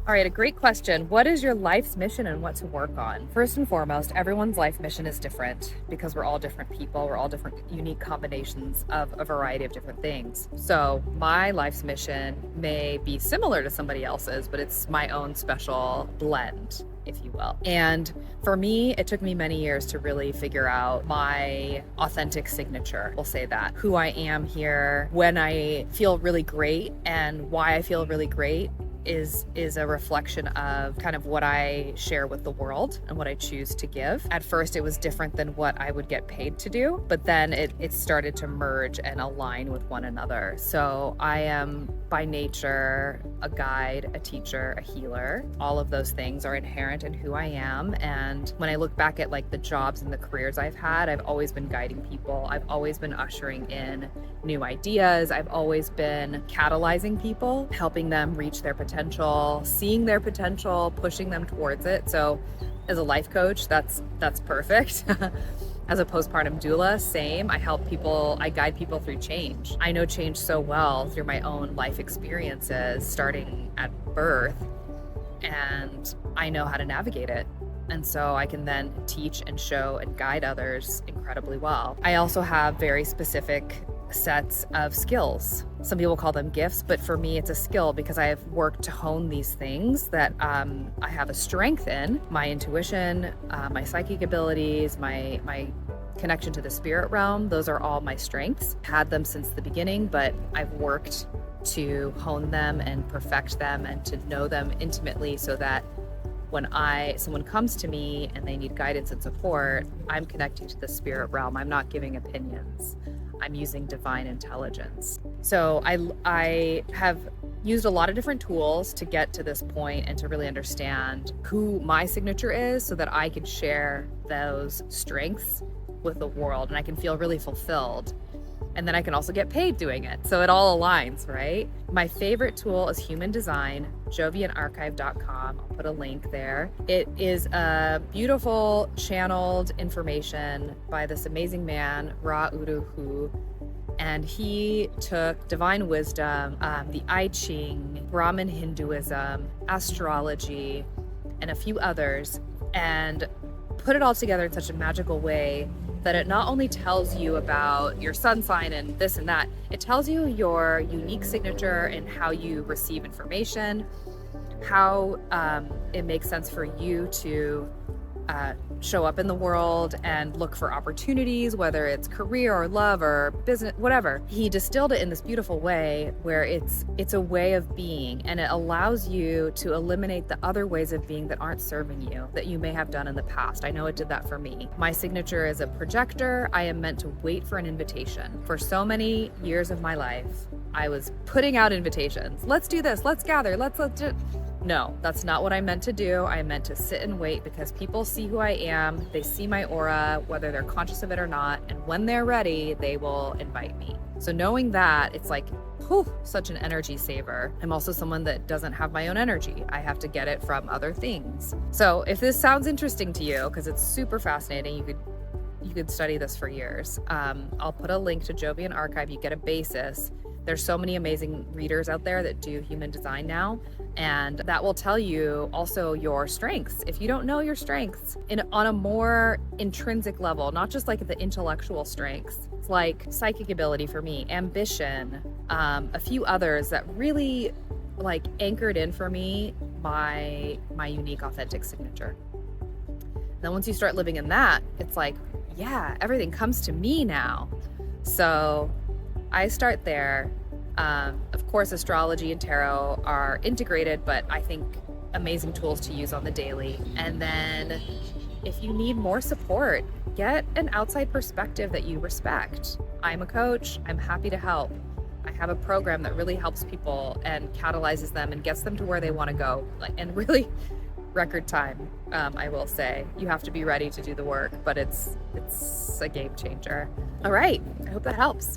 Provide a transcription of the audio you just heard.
All right, a great question. What is your life's mission and what to work on? First and foremost, everyone's life mission is different because we're all different people. We're all different, unique combinations of a variety of different things. So, my life's mission may be similar to somebody else's, but it's my own special blend, if you will. And for me, it took me many years to really figure out my authentic signature. We'll say that. Who I am here when I feel really great and why I feel really great is a reflection of kind of what I share with the world and what I choose to give. At first, it was different than what I would get paid to do, but then it started to merge and align with one another. So I am by nature a guide, a teacher, a healer. All of those things are inherent in who I am. And when I look back at like the jobs and the careers I've had, I've always been guiding people. I've always been ushering in new ideas. I've always been catalyzing people, helping them reach their potential, seeing their potential, pushing them towards it. So as a life coach, that's perfect. As a postpartum doula, same. I guide people through change. I know change so well through my own life experiences, starting at birth, and I know how to navigate it. And so I can then teach and show and guide others incredibly well. I also have very specific sets of skills. Some people call them gifts, but for me, it's a skill because I have worked to hone these things that I have a strength in: my intuition, my psychic abilities, my connection to the spirit realm. Those are all my strengths. Had them since the beginning, but I've worked to hone them and perfect them and to know them intimately so that when someone comes to me and they need guidance and support, I'm connecting to the spirit realm. I'm not giving opinions. I'm using divine intelligence. So I have used a lot of different tools to get to this point and to really understand who my signature is so that I can share those strengths with the world and I can feel really fulfilled. And then I can also get paid doing it. So it all aligns, right? My favorite tool is human design, jovianarchive.com. I'll put a link there. It is a beautiful channeled information by this amazing man, Ra Uru Hu. And he took divine wisdom, the I Ching, Brahmin Hinduism, astrology, and a few others, and put it all together in such a magical way that it not only tells you about your sun sign and this and that, it tells you your unique signature and how you receive information, how it makes sense for you to show up in the world and look for opportunities, whether it's career or love or business, whatever. He distilled it in this beautiful way where it's a way of being, and it allows you to eliminate the other ways of being that aren't serving you, that you may have done in the past. I know it did that for me. My signature is a projector. I am meant to wait for an invitation. For so many years of my life, I was putting out invitations. Let's do this. Let's gather. Let's do. No, that's not what I meant to do. I meant to sit and wait because people see who I am. They see my aura, whether they're conscious of it or not. And when they're ready, they will invite me. So knowing that, it's like, whew, such an energy saver. I'm also someone that doesn't have my own energy. I have to get it from other things. So if this sounds interesting to you, because it's super fascinating, you could study this for years. I'll put a link to Jovian Archive. You get a basis. There's so many amazing readers out there that do human design now, and that will tell you also your strengths. If you don't know your strengths on a more intrinsic level, not just like the intellectual strengths, it's like psychic ability for me, ambition, a few others that really like anchored in for me my unique authentic signature. Then once you start living in that, it's like, yeah, everything comes to me now. So I start there. Of course, astrology and tarot are integrated, but I think amazing tools to use on the daily. And then if you need more support, get an outside perspective that you respect. I'm a coach. I'm happy to help. I have a program that really helps people and catalyzes them and gets them to where they want to go, and really record time. I will say you have to be ready to do the work, but it's a game changer. All right. I hope that helps.